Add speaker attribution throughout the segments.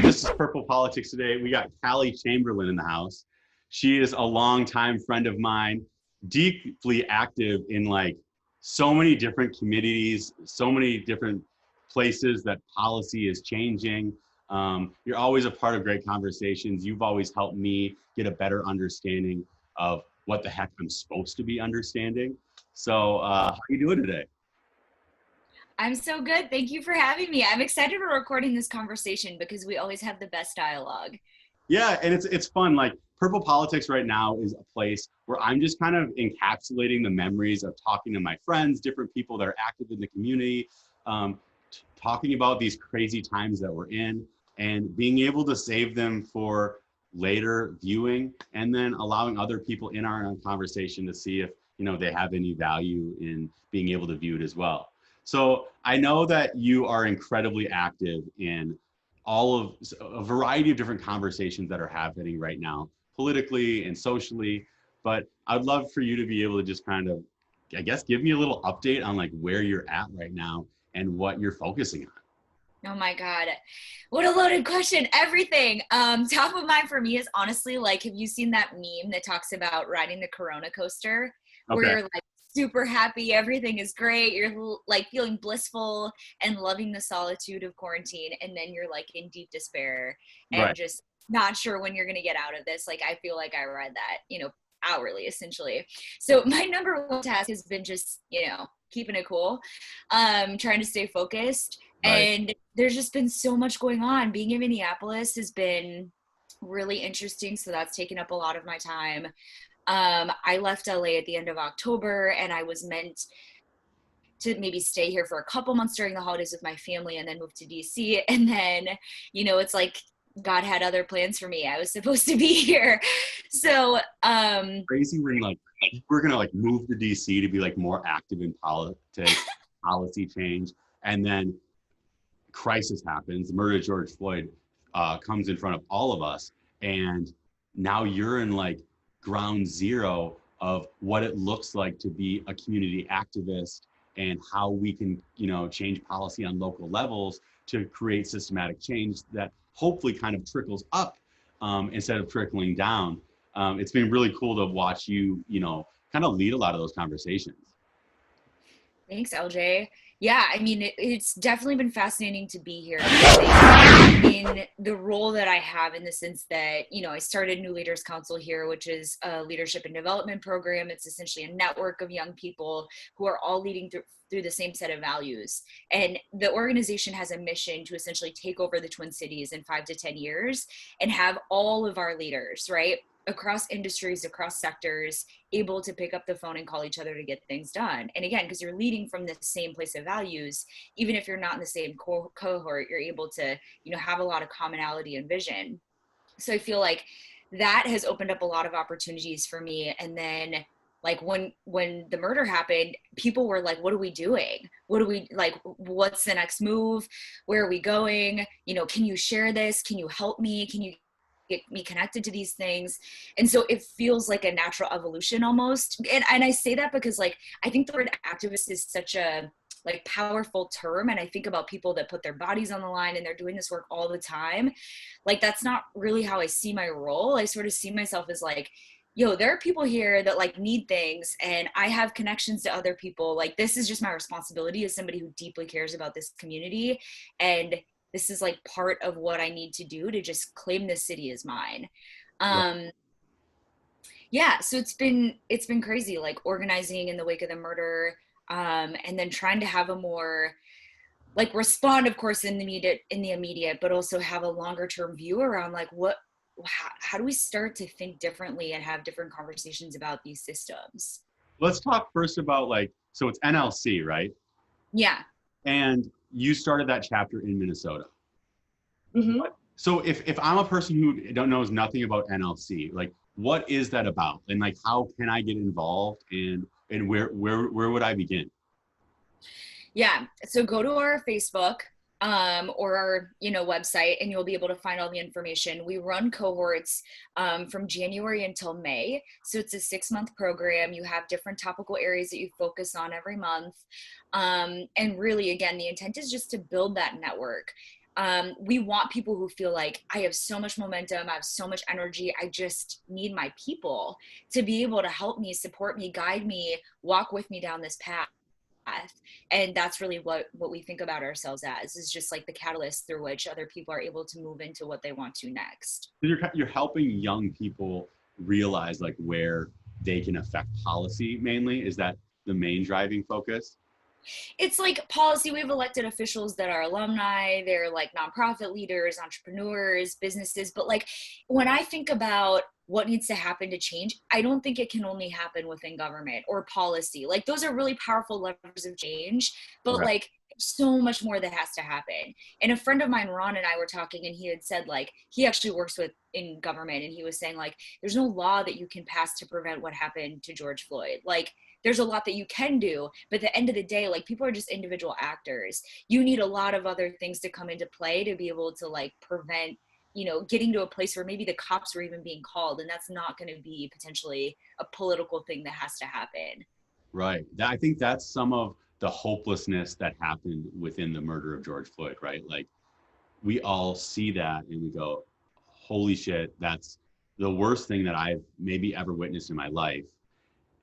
Speaker 1: This is Purple Politics today. We got Callie Chamberlain in the house. She is a longtime friend of mine, deeply active in like so many different communities, so many different places that policy is changing. You're always a part of great conversations. You've always helped me get a better understanding of what the heck I'm supposed to be understanding. So how are you doing today?
Speaker 2: I'm so good. Thank you for having me. I'm excited we're recording this conversation because we always have the best dialogue.
Speaker 1: Yeah, and it's fun. Like Purple Politics right now is a place where I'm just kind of encapsulating the memories of talking to my friends, different people that are active in the community, talking about these crazy times that we're in, and being able to save them for later viewing, and then allowing other people in our conversation to see if they have any value in being able to view it as well. So I know that you are incredibly active in all of a variety of different conversations that are happening right now, politically and socially. But I'd love for you to be able to just kind of, I guess, give me a little update on like where you're at right now and what you're focusing on.
Speaker 2: Oh my God. What a loaded question. Everything. Top of mind for me is honestly like, have you seen that meme that talks about riding the Corona coaster where
Speaker 1: Okay.
Speaker 2: you're like super happy, everything is great, you're like feeling blissful and loving the solitude of quarantine, and then you're like in deep despair and
Speaker 1: Right.
Speaker 2: just not sure when you're going to get out of this. Like I feel like I ride that, hourly essentially. So my number one task has been just, keeping it cool, trying to stay focused.
Speaker 1: Right.
Speaker 2: And there's just been so much going on. Being in Minneapolis has been really interesting. So that's taken up a lot of my time. I left LA at the end of October, and I was meant to maybe stay here for a couple months during the holidays with my family and then move to DC. And then, it's like God had other plans for me. I was supposed to be here. So,
Speaker 1: Crazy when like we're gonna like move to DC to be like more active in politics, policy change, and then crisis happens. The murder of George Floyd comes in front of all of us, and now you're in like ground zero of what it looks like to be a community activist and how we can, change policy on local levels to create systematic change that hopefully kind of trickles up instead of trickling down. It's been really cool to watch you, kind of lead a lot of those conversations.
Speaker 2: thanks, LJ. Yeah, I mean, it's definitely been fascinating to be here. I think in the role that I have, in the sense that, I started New Leaders Council here, which is a leadership and development program. It's essentially a network of young people who are all leading through the same set of values. And the organization has a mission to essentially take over the Twin Cities in 5 to 10 years and have all of our leaders, right, across industries, across sectors, able to pick up the phone and call each other to get things done. And again, because you're leading from the same place of values, even if you're not in the same cohort, you're able to, have a lot of commonality and vision. So I feel like that has opened up a lot of opportunities for me. And then like when the murder happened, people were like, what are we doing? What do we like, what's the next move? Where are we going? Can you share this? Can you help me? Can you get me connected to these things? And so it feels like a natural evolution almost. And I say that because like I think the word activist is such a like powerful term, and I think about people that put their bodies on the line and they're doing this work all the time. Like that's not really how I see my role. I sort of see myself as like, yo, there are people here that like need things, and I have connections to other people. Like this is just my responsibility as somebody who deeply cares about this community, and this is like part of what I need to do to just claim this city as mine.
Speaker 1: Right.
Speaker 2: um yeah, so it's been crazy, like organizing in the wake of the murder, and then trying to have a more like respond, of course, in the immediate, but also have a longer term view around like how do we start to think differently and have different conversations about these systems.
Speaker 1: Let's talk first about like, so it's NLC, right?
Speaker 2: Yeah.
Speaker 1: And you started that chapter in Minnesota.
Speaker 2: Hmm.
Speaker 1: So if I'm a person who don't knows nothing about NLC, like what is that about? And like how can I get involved, and where would I begin?
Speaker 2: Yeah. So go to our Facebook, or our, website, and you'll be able to find all the information. We run cohorts from January until May. So it's a 6-month program. You have different topical areas that you focus on every month. And really, again, the intent is just to build that network. We want people who feel like, I have so much momentum, I have so much energy, I just need my people to be able to help me, support me, guide me, walk with me down this path. And that's really what we think about ourselves as, is just like the catalyst through which other people are able to move into what they want to next.
Speaker 1: You're helping young people realize like where they can affect policy mainly. Is that the main driving focus?
Speaker 2: It's like policy. We have elected officials that are alumni, they're like nonprofit leaders, entrepreneurs, businesses. But like when I think about what needs to happen to change, I don't think it can only happen within government or policy. Like those are really powerful levers of change, but
Speaker 1: Right.
Speaker 2: like so much more that has to happen. And a friend of mine, Ron, and I were talking, and he had said like he actually works with in government, and he was saying like there's no law that you can pass to prevent what happened to George Floyd. Like there's a lot that you can do, but at the end of the day, like people are just individual actors. You need a lot of other things to come into play to be able to like prevent, getting to a place where maybe the cops were even being called, and that's not going to be potentially a political thing that has to happen.
Speaker 1: Right. I think that's some of the hopelessness that happened within the murder of George Floyd, right? Like we all see that and we go, holy shit, that's the worst thing that I've maybe ever witnessed in my life,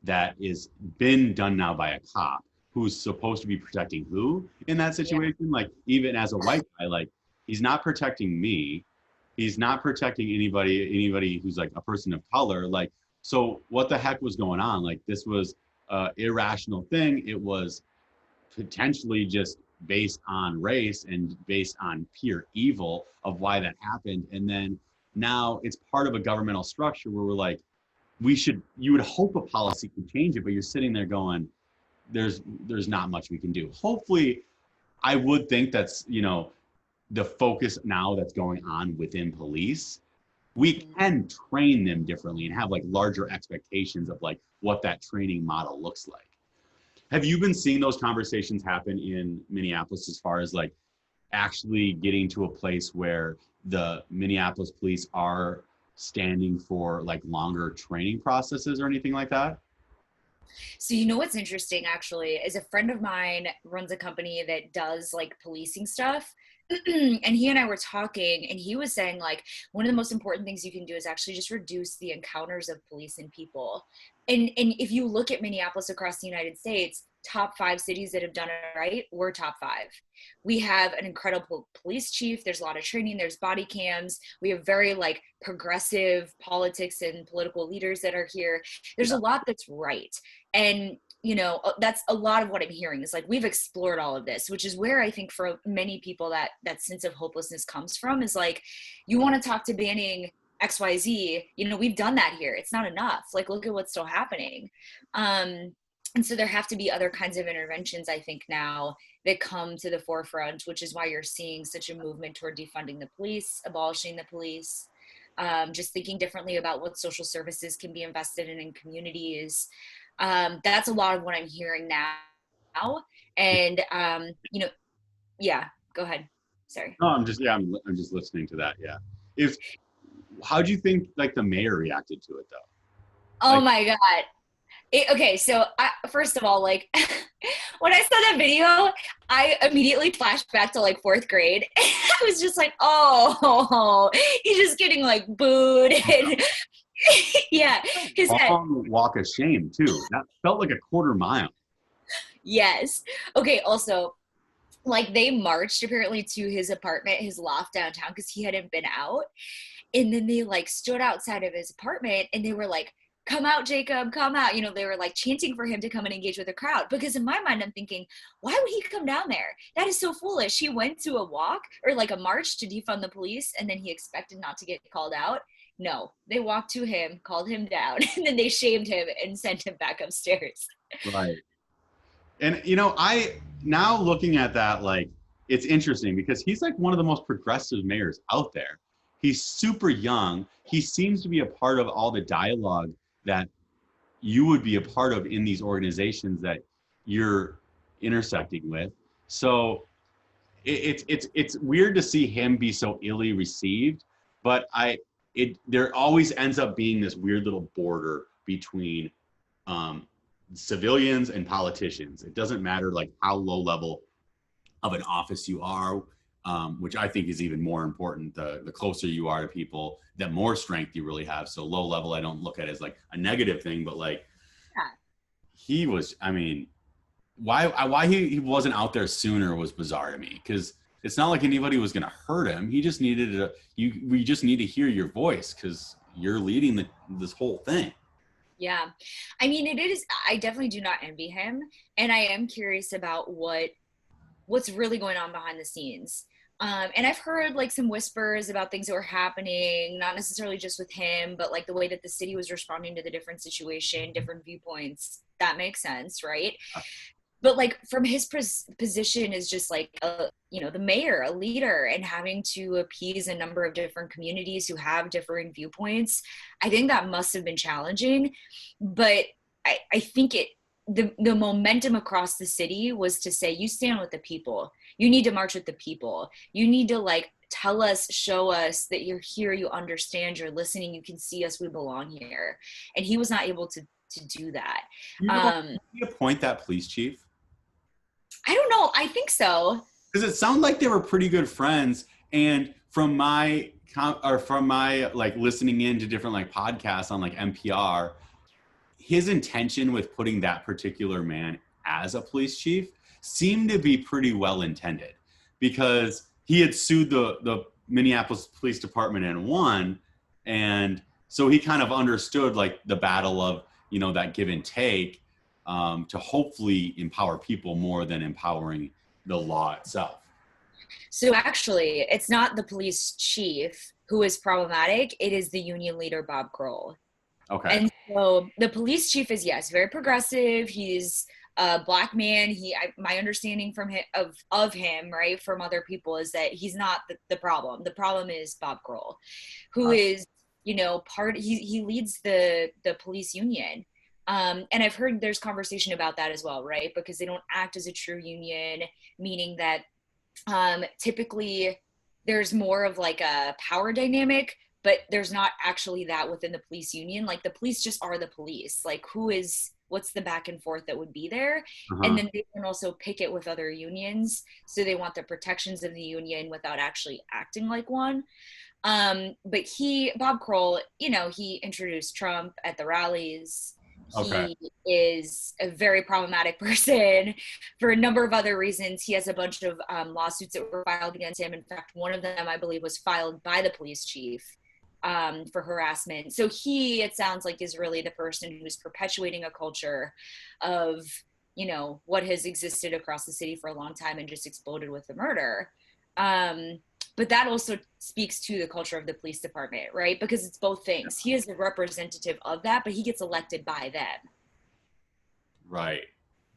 Speaker 1: that is been done now by a cop who's supposed to be protecting who in that situation. Yeah. Like even as a white guy, like he's not protecting me. He's not protecting anybody who's like a person of color. Like, so what the heck was going on? Like this was an irrational thing. It was potentially just based on race and based on pure evil of why that happened. And then now it's part of a governmental structure where we're like, you would hope a policy could change it, but you're sitting there going, there's not much we can do. Hopefully, I would think that's, the focus now that's going on within police, we can train them differently and have like larger expectations of like what that training model looks like. Have you been seeing those conversations happen in Minneapolis as far as like actually getting to a place where the Minneapolis police are standing for like longer training processes or anything like that?
Speaker 2: So what's interesting actually is a friend of mine runs a company that does like policing stuff. And he and I were talking, and he was saying like one of the most important things you can do is actually just reduce the encounters of police and people. And if you look at Minneapolis across the United States, top 5 cities that have done it right, we're top 5. We have an incredible police chief. There's a lot of training. There's body cams. We have very like progressive politics and political leaders that are here. There's a lot that's right. And that's a lot of what I'm hearing is like, we've explored all of this, which is where I think for many people that sense of hopelessness comes from, is like, you want to talk to banning XYZ, we've done that here. It's not enough. Like, look at what's still happening. And so there have to be other kinds of interventions, I think, now that come to the forefront, which is why you're seeing such a movement toward defunding the police, abolishing the police, just thinking differently about what social services can be invested in communities. That's a lot of what I'm hearing now. And, yeah, go ahead. Sorry.
Speaker 1: No, I'm just listening to that. Yeah. How do you think like the mayor reacted to it though?
Speaker 2: Oh my God. Okay, so first of all, like when I saw that video, I immediately flashed back to like 4th grade. I was just like, oh, he's just getting like booed. And yeah, his head.
Speaker 1: Walk of shame too. That felt like a quarter mile.
Speaker 2: Yes. Okay, also, like they marched apparently to his apartment, his loft downtown, because he hadn't been out. And then they like stood outside of his apartment and they were like, come out, Jacob, come out. They were like chanting for him to come and engage with the crowd. Because in my mind, I'm thinking, why would he come down there? That is so foolish. He went to a walk or like a march to defund the police, and then he expected not to get called out. No, they walked to him, called him down, and then they shamed him and sent him back upstairs.
Speaker 1: Right. And, I now looking at that, like, it's interesting because he's like one of the most progressive mayors out there. He's super young. He seems to be a part of all the dialogue that you would be a part of in these organizations that you're intersecting with. So it's weird to see him be so illy received, but there always ends up being this weird little border between civilians and politicians. It doesn't matter like how low level of an office you are. which I think is even more important. The closer you are to people, the more strength you really have. So low level, I don't look at it as like a negative thing, but like he was, I mean, why he wasn't out there sooner was bizarre to me, because it's not like anybody was going to hurt him. He just needed we just need to hear your voice because you're leading this whole thing.
Speaker 2: Yeah. I mean, I definitely do not envy him. And I am curious about what's really going on behind the scenes. And I've heard like some whispers about things that were happening, not necessarily just with him, but like the way that the city was responding to the different situation, different viewpoints. That makes sense, right? But like from his position is just like, the mayor, a leader, and having to appease a number of different communities who have differing viewpoints. I think that must have been challenging, but I think the momentum across the city was to say, you stand with the people. You need to march with the people. You need to like tell us, show us that you're here, you understand, you're listening, you can see us, we belong here. And he was not able to do that.
Speaker 1: Did you appoint that police chief?
Speaker 2: I don't know. I think so.
Speaker 1: Because it sounded like they were pretty good friends. And from my like listening into different like podcasts on like NPR, his intention with putting that particular man as a police chief seemed to be pretty well intended, because he had sued the Minneapolis Police Department and won. And so he kind of understood like the battle of, that give and take, to hopefully empower people more than empowering the law itself.
Speaker 2: So actually, it's not the police chief who is problematic. It is the union leader, Bob Kroll.
Speaker 1: Okay.
Speaker 2: And so the police chief is, yes, very progressive. He's a Black man. My understanding from him, of him, right, from other people, is that he's not the problem. The problem is Bob Kroll, who is, he leads the police union. And I've heard there's conversation about that as well, right? Because they don't act as a true union, meaning that typically there's more of like a power dynamic, but there's not actually that within the police union. Like the police just are the police. Like what's the back and forth that would be there? And then they can also pick it with other unions. So they want the protections of the union without actually acting like one. But Bob Kroll, he introduced Trump at the rallies.
Speaker 1: Okay.
Speaker 2: He is a very problematic person for a number of other reasons. He has a bunch of lawsuits that were filed against him. In fact, one of them, I believe, was filed by the police chief for harassment. So it sounds like, is really the person who's perpetuating a culture of, what has existed across the city for a long time and just exploded with the murder. But that also speaks to the culture of the police department, right? Because it's both things. He is a representative of that, but he gets elected by them.
Speaker 1: Right.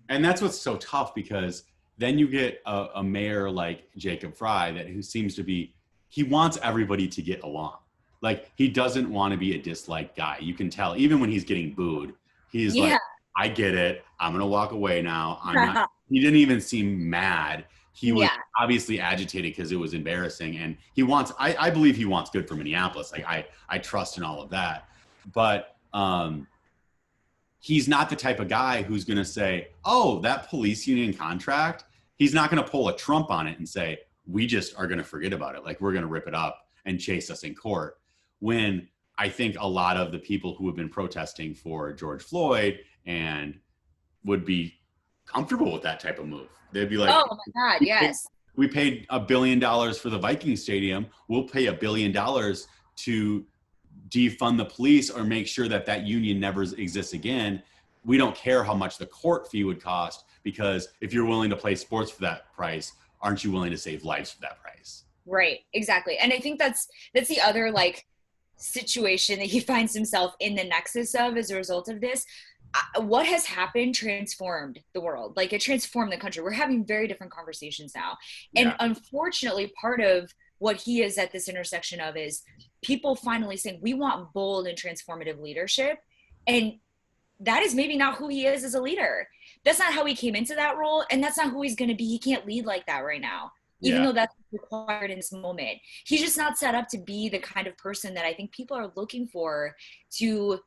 Speaker 1: And that's what's so tough, because then you get a mayor like Jacob Frey who seems to be, he wants everybody to get along. Like, he doesn't want to be a disliked guy. You can tell, even when he's getting booed, he's like, I get it. I'm going to walk away now. He didn't even seem mad. He was obviously agitated because it was embarrassing. And I believe he wants good for Minneapolis. Like, I trust in all of that. But he's not the type of guy who's going to say, oh, that police union contract, he's not going to pull a Trump on it and say, we just are going to forget about it. Like, we're going to rip it up and chase us in court. When I think a lot of the people who have been protesting for George Floyd and would be comfortable with that type of move. They'd be like,
Speaker 2: oh my God, yes.
Speaker 1: We paid $1 billion for the Viking Stadium. We'll pay $1 billion to defund the police or make sure that union never exists again. We don't care how much the court fee would cost, because if you're willing to play sports for that price, aren't you willing to save lives for that price?
Speaker 2: Right, exactly. And I think that's the other like situation that he finds himself in the nexus of as a result of this. What has happened transformed the world. Like, it transformed the country. We're having very different conversations now. And unfortunately, part of what he is at this intersection of is people finally saying, we want bold and transformative leadership. And that is maybe not who he is as a leader. That's not how he came into that role. And that's not who he's going to be. He can't lead like that right now, even though that's required in this moment. He's just not set up to be the kind of person that I think people are looking for to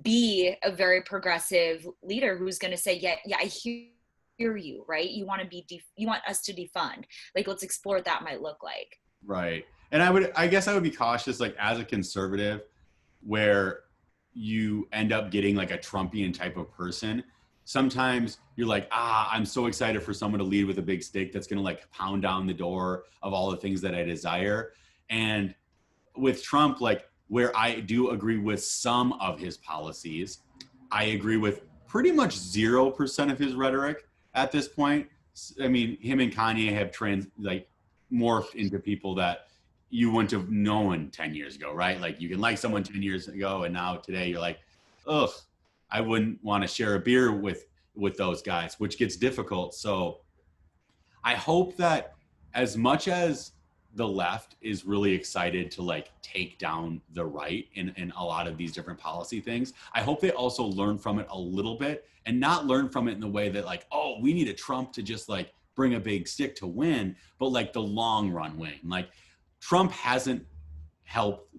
Speaker 2: be a very progressive leader who's going to say, I hear hear you, right? You want to you want us to defund. Like, let's explore what that might look like.
Speaker 1: Right. And I guess I would be cautious, like as a conservative, where you end up getting like a Trumpian type of person. Sometimes you're like, I'm so excited for someone to lead with a big stick that's going to like pound down the door of all the things that I desire. And with Trump, like where I do agree with some of his policies, I agree with pretty much 0% of his rhetoric at this point. I mean, him and Kanye have morphed into people that you wouldn't have known 10 years ago, right? Like you can like someone 10 years ago, and now today you're like, ugh, I wouldn't want to share a beer with those guys, which gets difficult. So I hope that as much as the left is really excited to like take down the right in a lot of these different policy things, I hope they also learn from it a little bit, and not learn from it in the way that like, oh, we need a Trump to just like bring a big stick to win, but like the long run win. Like Trump hasn't helped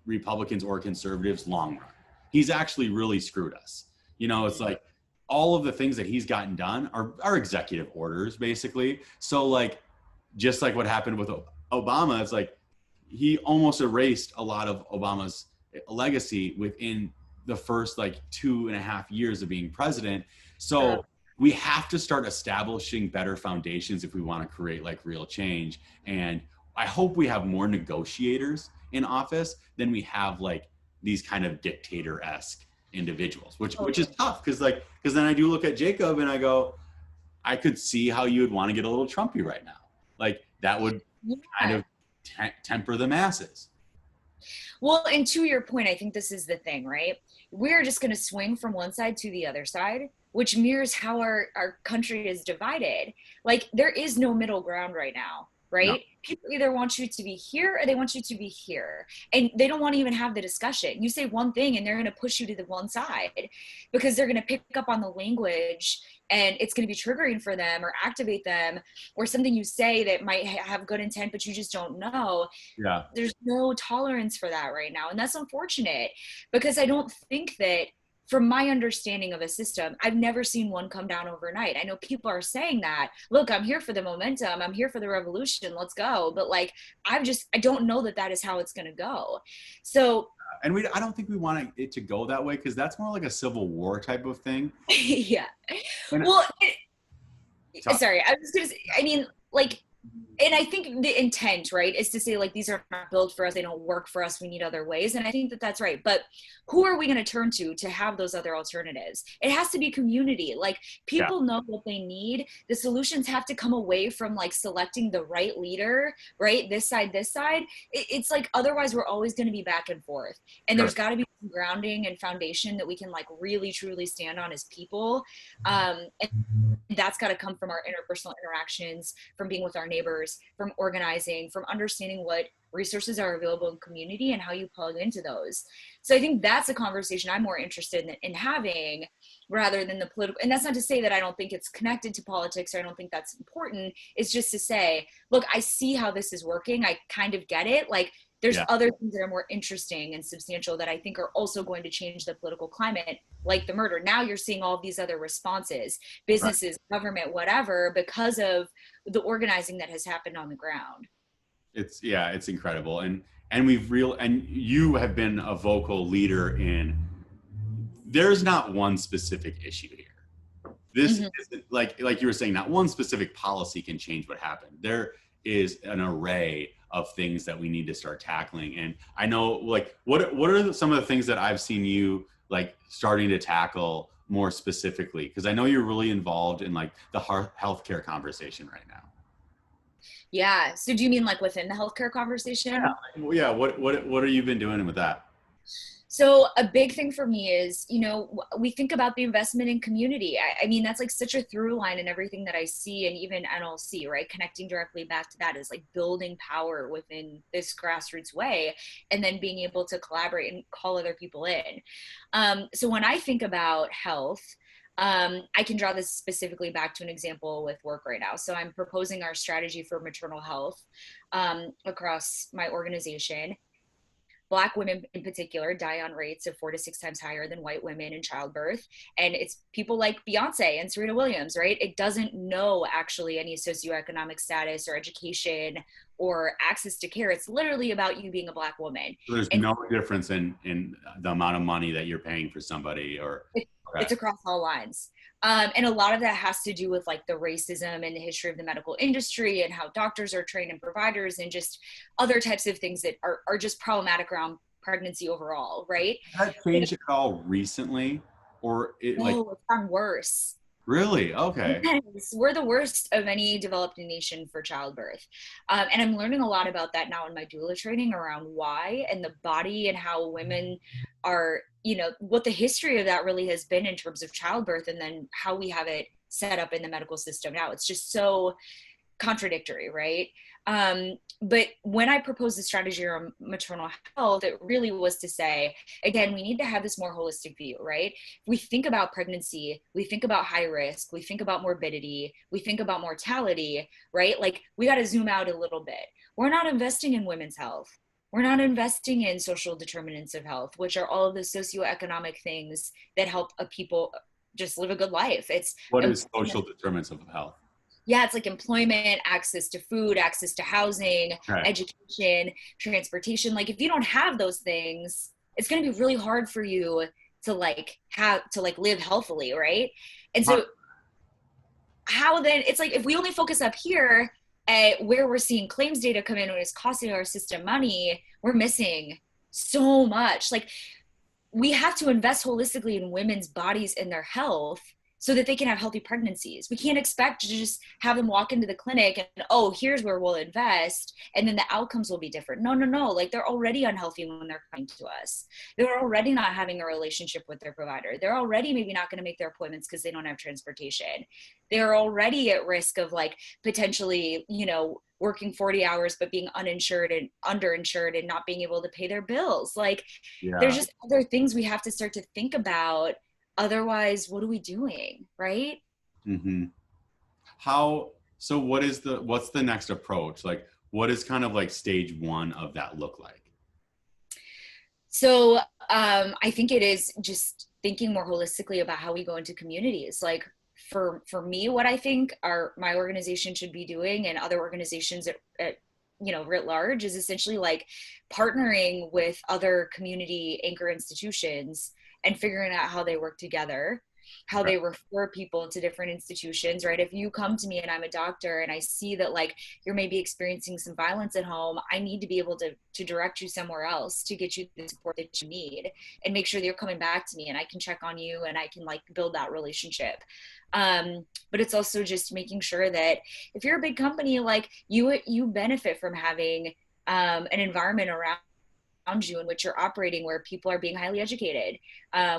Speaker 1: Republicans or conservatives long run. He's actually really screwed us. You know, it's like all of the things that he's gotten done are executive orders, basically. So like, just like what happened with Obama, it's like he almost erased a lot of Obama's legacy within the first like 2.5 years of being president. So we have to start establishing better foundations if we want to create like real change. And I hope we have more negotiators in office than we have like these kind of dictator-esque individuals, which is tough because then I do look at Jacob and I go, I could see how you would want to get a little Trumpy right now. Like that would kind of temper the masses.
Speaker 2: Well, and to your point, I think this is the thing, right? We're just going to swing from one side to the other side, which mirrors how our country is divided. Like there is no middle ground right now, right? No. People either want you to be here or they want you to be here. And they don't want to even have the discussion. You say one thing and they're going to push you to the one side because they're going to pick up on the language and it's going to be triggering for them or activate them, or something you say that might have good intent, but you just don't know.
Speaker 1: Yeah.
Speaker 2: There's no tolerance for that right now. And that's unfortunate because I don't think that, from my understanding of a system, I've never seen one come down overnight. I know people are saying that, look, I'm here for the momentum. I'm here for the revolution. Let's go. But like, I don't know that is how it's going to go. So,
Speaker 1: and I don't think we want it to go that way, because that's more like a civil war type of thing.
Speaker 2: Yeah. Well, sorry, I was going to say, I mean, like, and I think the intent, right, is to say like, these are not built for us. They don't work for us. We need other ways. And I think that that's right. But who are we going to turn to have those other alternatives? It has to be community. Like people know what they need. The solutions have to come away from like selecting the right leader, right? This side. It's like, otherwise we're always going to be back and forth. And there's got to be some grounding and foundation that we can like really, truly stand on as people. And that's got to come from our interpersonal interactions, from being with our neighbors, from organizing, from understanding what resources are available in community and how you plug into those. So I think that's a conversation I'm more interested in having, rather than the political. And that's not to say that I don't think it's connected to politics or I don't think that's important. It's just to say, look, I see how this is working. I kind of get it. Like there's other things that are more interesting and substantial that I think are also going to change the political climate, like the murder. Now you're seeing all these other responses, businesses, government, whatever, because of the organizing that has happened on the ground.
Speaker 1: It's incredible. And you have been a vocal leader in, there's not one specific issue here. This isn't like you were saying, not one specific policy can change what happened. There is an array of things that we need to start tackling. And I know, like, what are some of the things that I've seen you like starting to tackle more specifically? Because I know you're really involved in like the healthcare conversation right now.
Speaker 2: Yeah. So do you mean like within the healthcare conversation?
Speaker 1: Yeah. What have you been doing with that?
Speaker 2: So a big thing for me is, we think about the investment in community. I mean, that's like such a through line in everything that I see, and even NLC, right? Connecting directly back to that is like building power within this grassroots way, and then being able to collaborate and call other people in. So when I think about health, I can draw this specifically back to an example with work right now. So I'm proposing our strategy for maternal health across my organization. Black women in particular die on rates of 4 to 6 times higher than white women in childbirth. And it's people like Beyonce and Serena Williams, right? It doesn't know actually any socioeconomic status or education or access to care. It's literally about you being a Black woman.
Speaker 1: So there's
Speaker 2: And
Speaker 1: no difference in the amount of money that you're paying for somebody, or
Speaker 2: it's across all lines. And a lot of that has to do with like the racism and the history of the medical industry and how doctors are trained and providers and just other types of things that are just problematic around pregnancy overall, right?
Speaker 1: Has that changed at all recently, or
Speaker 2: It's gotten worse.
Speaker 1: Really? Okay.
Speaker 2: Yes, we're the worst of any developed nation for childbirth. And I'm learning a lot about that now in my doula training around why and the body and how women are, what the history of that really has been in terms of childbirth and then how we have it set up in the medical system now. It's just so contradictory, right? But when I proposed the strategy around maternal health, it really was to say, again, we need to have this more holistic view, right? We think about pregnancy, we think about high risk, we think about morbidity, we think about mortality, right? Like we got to zoom out a little bit. We're not investing in women's health. We're not investing in social determinants of health, which are all of the socioeconomic things that help a people just live a good life.
Speaker 1: What is social determinants of health?
Speaker 2: Yeah, it's like employment, access to food, access to housing,
Speaker 1: Right.
Speaker 2: education, transportation. Like if you don't have those things, it's going to be really hard for you to live healthily, right? And so how then, it's like if we only focus up here at where we're seeing claims data come in when it's costing our system money, we're missing so much. Like we have to invest holistically in women's bodies and their health so that they can have healthy pregnancies. We can't expect to just have them walk into the clinic and, oh, here's where we'll invest, and then the outcomes will be different. No. Like they're already unhealthy when they're coming to us. They're already not having a relationship with their provider. They're already maybe not going to make their appointments because they don't have transportation. They're already at risk of like potentially, working 40 hours, but being uninsured and underinsured and not being able to pay their bills. Like there's just other things we have to start to think about. Otherwise, what are we doing, right?
Speaker 1: Mm-hmm. So what's the next approach? Like, what is kind of like stage one of that look like?
Speaker 2: So I think it is just thinking more holistically about how we go into communities. Like for me, what I think my organization should be doing and other organizations at writ large is essentially like partnering with other community anchor institutions and figuring out how they work together, how they refer people to different institutions, right? If you come to me and I'm a doctor and I see that like you're maybe experiencing some violence at home, I need to be able to direct you somewhere else to get you the support that you need and make sure that you're coming back to me and I can check on you and I can like build that relationship. But it's also just making sure that if you're a big company, like you benefit from having an environment around you in which you're operating where people are being highly educated,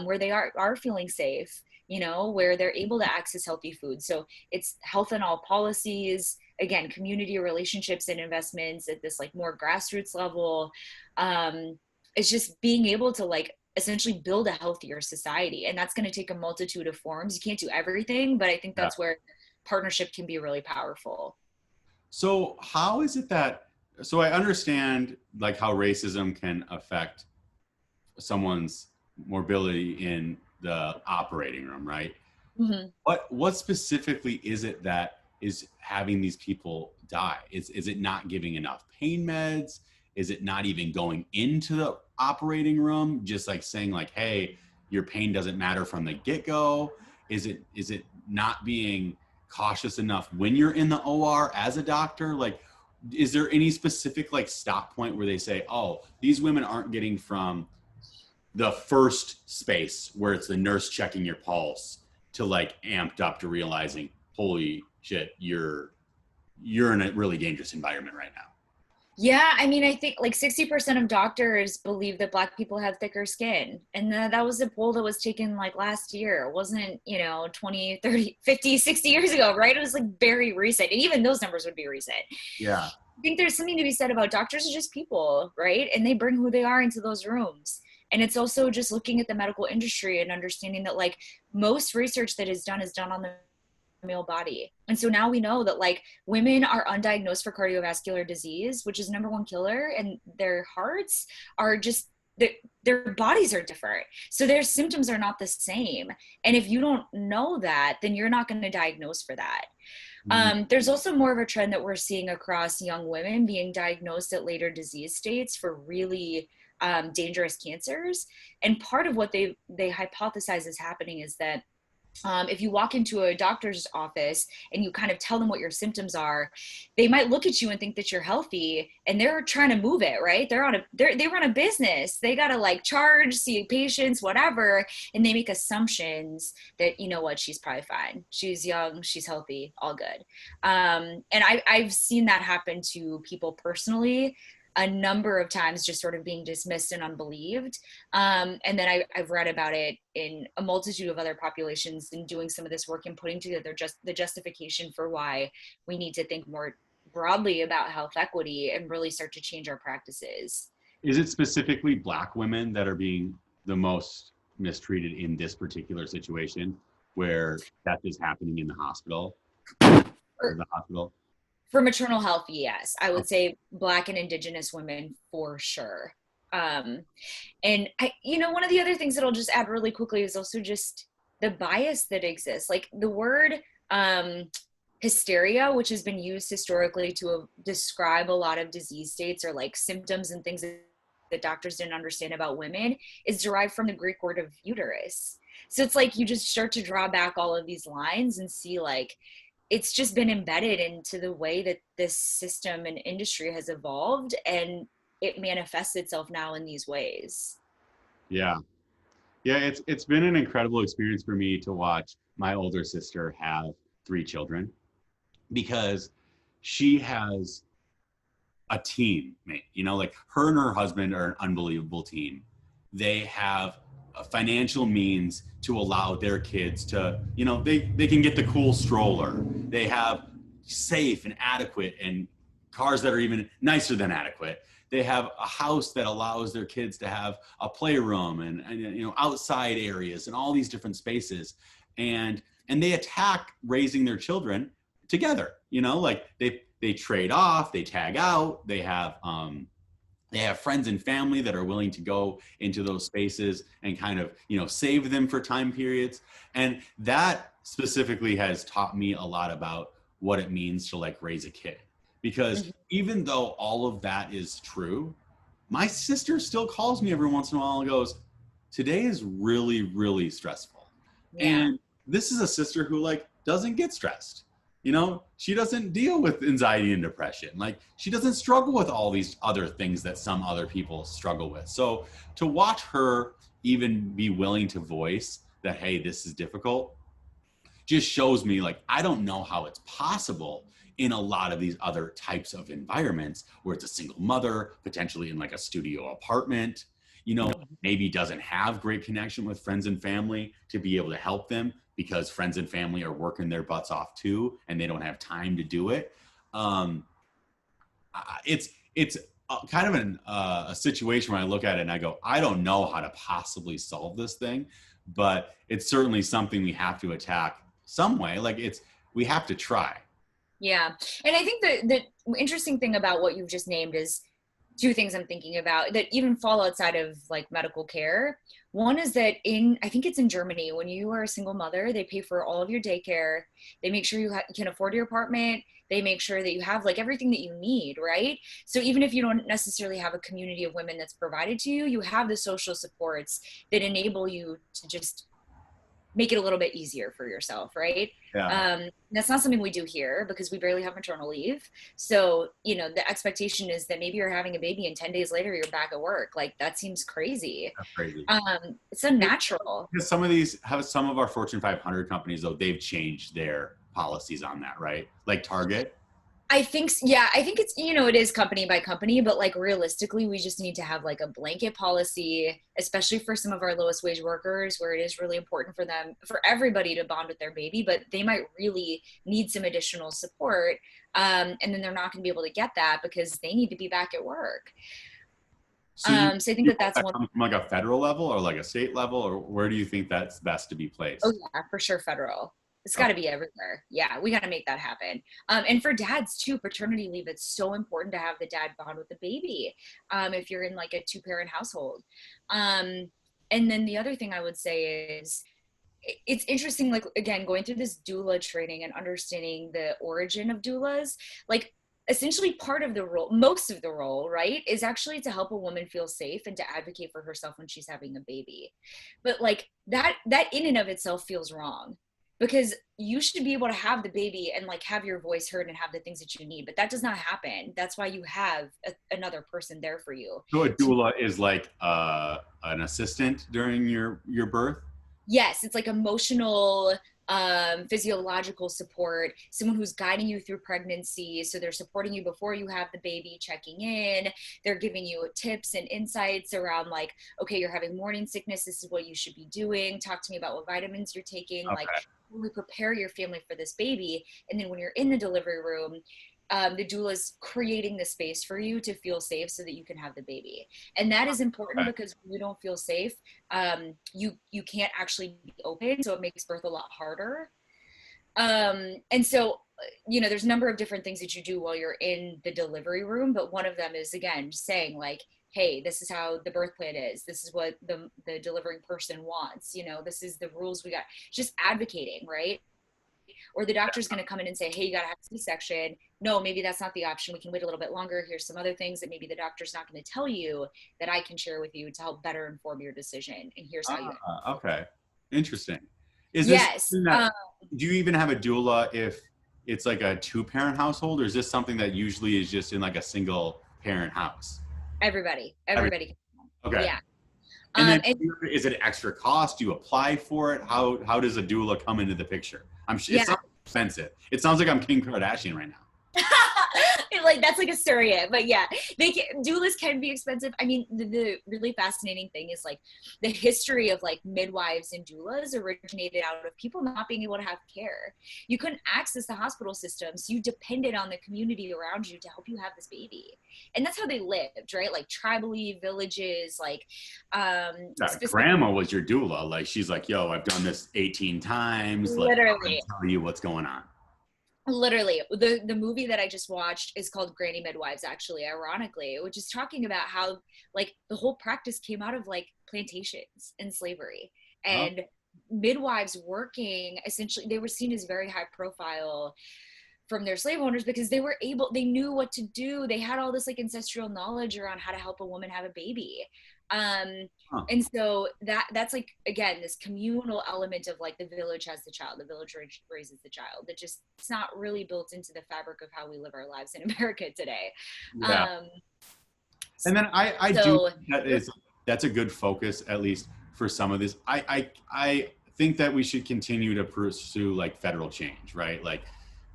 Speaker 2: where they are feeling safe, where they're able to access healthy food. So it's health in all policies, again, community relationships and investments at this like more grassroots level. It's just being able to like essentially build a healthier society. And that's going to take a multitude of forms. You can't do everything, but I think that's where partnership can be really powerful.
Speaker 1: So how is it so I understand like how racism can affect someone's mobility in the operating room, right?
Speaker 2: Mm-hmm.
Speaker 1: What specifically is it that is having these people die? Is it not giving enough pain meds? Is it not even going into the operating room? Just like saying like, hey, your pain doesn't matter from the get-go? Is it not being cautious enough when you're in the OR as a doctor? Like, is there any specific like stop point where they say, oh, these women aren't getting from the first space where it's the nurse checking your pulse to like amped up to realizing, holy shit, you're in a really dangerous environment right now?
Speaker 2: Yeah, I mean, I think like 60% of doctors believe that Black people have thicker skin. And that was a poll that was taken like last year. It wasn't, 20, 30, 50, 60 years ago, right? It was like very recent. And even those numbers would be recent.
Speaker 1: Yeah.
Speaker 2: I think there's something to be said about doctors are just people, right? And they bring who they are into those rooms. And it's also just looking at the medical industry and understanding that like most research that is done on the male body. And so now we know that like women are undiagnosed for cardiovascular disease, which is number one killer, and their hearts are just their bodies are different. So their symptoms are not the same. And if you don't know that, then you're not going to diagnose for that. There's also more of a trend that we're seeing across young women being diagnosed at later disease states for really dangerous cancers. And part of what they hypothesize is happening is that if you walk into a doctor's office and you kind of tell them what your symptoms are, they might look at you and think that you're healthy, and they're trying to move it, right? They run a business. They got to like charge, see patients, whatever. And they make assumptions that, you know what, she's probably fine. She's young, she's healthy, all good. And I've seen that happen to people personally a number of times, just sort of being dismissed and unbelieved. And then I've read about it in a multitude of other populations and doing some of this work and putting together just the justification for why we need to think more broadly about health equity and really start to change our practices.
Speaker 1: Is it specifically Black women that are being the most mistreated in this particular situation where death is happening in the hospital?
Speaker 2: For maternal health, yes. I would say Black and Indigenous women for sure. And one of the other things that I'll just add really quickly is also just the bias that exists. Like the word hysteria, which has been used historically to describe a lot of disease states or like symptoms and things that doctors didn't understand about women, is derived from the Greek word of uterus. So it's like you just start to draw back all of these lines and see like, it's just been embedded into the way that this system and industry has evolved, and it manifests itself now in these ways.
Speaker 1: Yeah. It's been an incredible experience for me to watch my older sister have 3 children, because she has a team, like her and her husband are an unbelievable team. They have financial means to allow their kids to, they can get the cool stroller. They have safe and adequate and cars that are even nicer than adequate. They have a house that allows their kids to have a playroom and outside areas and all these different spaces. And they attack raising their children together, like they trade off, they tag out, they have friends and family that are willing to go into those spaces and kind of, save them for time periods. And that specifically has taught me a lot about what it means to like raise a kid. Because even though all of that is true, my sister still calls me every once in a while and goes, today is really, really stressful. Yeah. And this is a sister who like doesn't get stressed. She doesn't deal with anxiety and depression. Like she doesn't struggle with all these other things that some other people struggle with. So to watch her even be willing to voice that, hey, this is difficult, just shows me like, I don't know how it's possible in a lot of these other types of environments where it's a single mother, potentially in like a studio apartment, maybe doesn't have great connection with friends and family to be able to help them, because friends and family are working their butts off too, and they don't have time to do it. It's kind of a situation where I look at it and I go, I don't know how to possibly solve this thing, but it's certainly something we have to attack some way. Like we have to try.
Speaker 2: Yeah. And I think the interesting thing about what you've just named is 2 things I'm thinking about that even fall outside of like medical care. One is that I think it's in Germany, when you are a single mother, they pay for all of your daycare. They make sure you can afford your apartment. They make sure that you have like everything that you need, right? So even if you don't necessarily have a community of women that's provided to you, you have the social supports that enable you to just make it a little bit easier for yourself, right? Yeah. That's not something we do here because we barely have maternal leave. So, the expectation is that maybe you're having a baby and 10 days later you're back at work. Like that seems crazy.
Speaker 1: That's crazy.
Speaker 2: It's unnatural.
Speaker 1: Because some of our Fortune 500 companies, though, they've changed their policies on that, right? Like Target.
Speaker 2: I think it's, it is company by company, but like realistically, we just need to have like a blanket policy, especially for some of our lowest wage workers, where it is really important for everybody to bond with their baby, but they might really need some additional support. And then they're not going to be able to get that because they need to be back at work. So I think that's one
Speaker 1: from like a federal level or like a state level, or where do you think that's best to be placed?
Speaker 2: Oh yeah, for sure. Federal. It's got to be everywhere. Yeah, we got to make that happen. And for dads too, paternity leave, it's so important to have the dad bond with the baby if you're in like a two-parent household. And then the other thing I would say is, it's interesting, like, again, going through this doula training and understanding the origin of doulas, like, essentially part of the role, most of the role, right, is actually to help a woman feel safe and to advocate for herself when she's having a baby. But like that in and of itself feels wrong, because you should be able to have the baby and like have your voice heard and have the things that you need, but that does not happen. That's why you have another person there for you.
Speaker 1: So a doula is like an assistant during your birth?
Speaker 2: Yes, it's like emotional, physiological support, someone who's guiding you through pregnancy. So they're supporting you before you have the baby, checking in. They're giving you tips and insights around like, okay, you're having morning sickness. This is what you should be doing. Talk to me about what vitamins you're taking.
Speaker 1: Okay.
Speaker 2: Like, really prepare your family for this baby. And then when you're in the delivery room, the doula is creating the space for you to feel safe so that you can have the baby. And that is important because when you don't feel safe, you can't actually be open. So it makes birth a lot harder. And so, you know, there's a number of different things that you do while you're in the delivery room. But one of them is, again, saying like, hey, this is how the birth plan is. This is what the delivering person wants. You know, this is the rules we got. Just advocating, right? Or the doctor's going to come in and say, hey, you got to have a C-section. No, maybe that's not the option. We can wait a little bit longer. Here's some other things that maybe the doctor's not going to tell you that I can share with you to help better inform your decision. And here's how you.
Speaker 1: Okay. Interesting. Is
Speaker 2: Yes.
Speaker 1: this that, do you even have a doula if it's like a two-parent household, or is this something that usually is just in like a single parent house?
Speaker 2: Everybody.
Speaker 1: Okay.
Speaker 2: Yeah.
Speaker 1: And then is it extra cost? Do you apply for it? How does a doula come into the picture? I'm sure it's not expensive. It sounds like I'm Kim Kardashian right now.
Speaker 2: Like that's like a surrogate, but yeah, doulas can be expensive. I mean, the really fascinating thing is like the history of like midwives and doulas originated out of people not being able to have care. You couldn't access the hospital system, so you depended on the community around you to help you have this baby, and that's how they lived, right? Like tribally, villages, like
Speaker 1: grandma was your doula. Like she's like, yo, I've done this 18 times.
Speaker 2: Literally,
Speaker 1: like, I'm tell you what's going on.
Speaker 2: Literally, the movie that I just watched is called Granny Midwives, actually, ironically, which is talking about how like the whole practice came out of like plantations and slavery, and midwives working, essentially they were seen as very high profile from their slave owners because they knew what to do. They had all this like ancestral knowledge around how to help a woman have a baby. And so that's like, again, this communal element of like the village has the child, the village raises the child, that just, it's not really built into the fabric of how we live our lives in America today.
Speaker 1: Yeah. And then I do think that's a good focus, at least for some of this. I think that we should continue to pursue like federal change, right? Like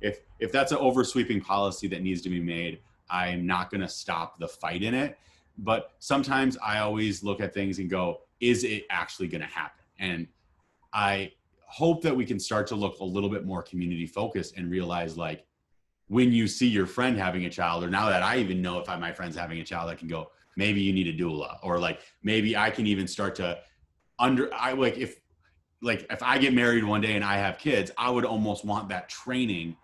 Speaker 1: if that's an oversweeping policy that needs to be made, I'm not going to stop the fight in it. But sometimes I always look at things and go, is it actually going to happen? And I hope that we can start to look a little bit more community focused and realize like when you see your friend having a child, or now that I even know if my friend's having a child, I can go, maybe you need a doula, or like maybe I can even start to if I get married one day and I have kids, I would almost want that training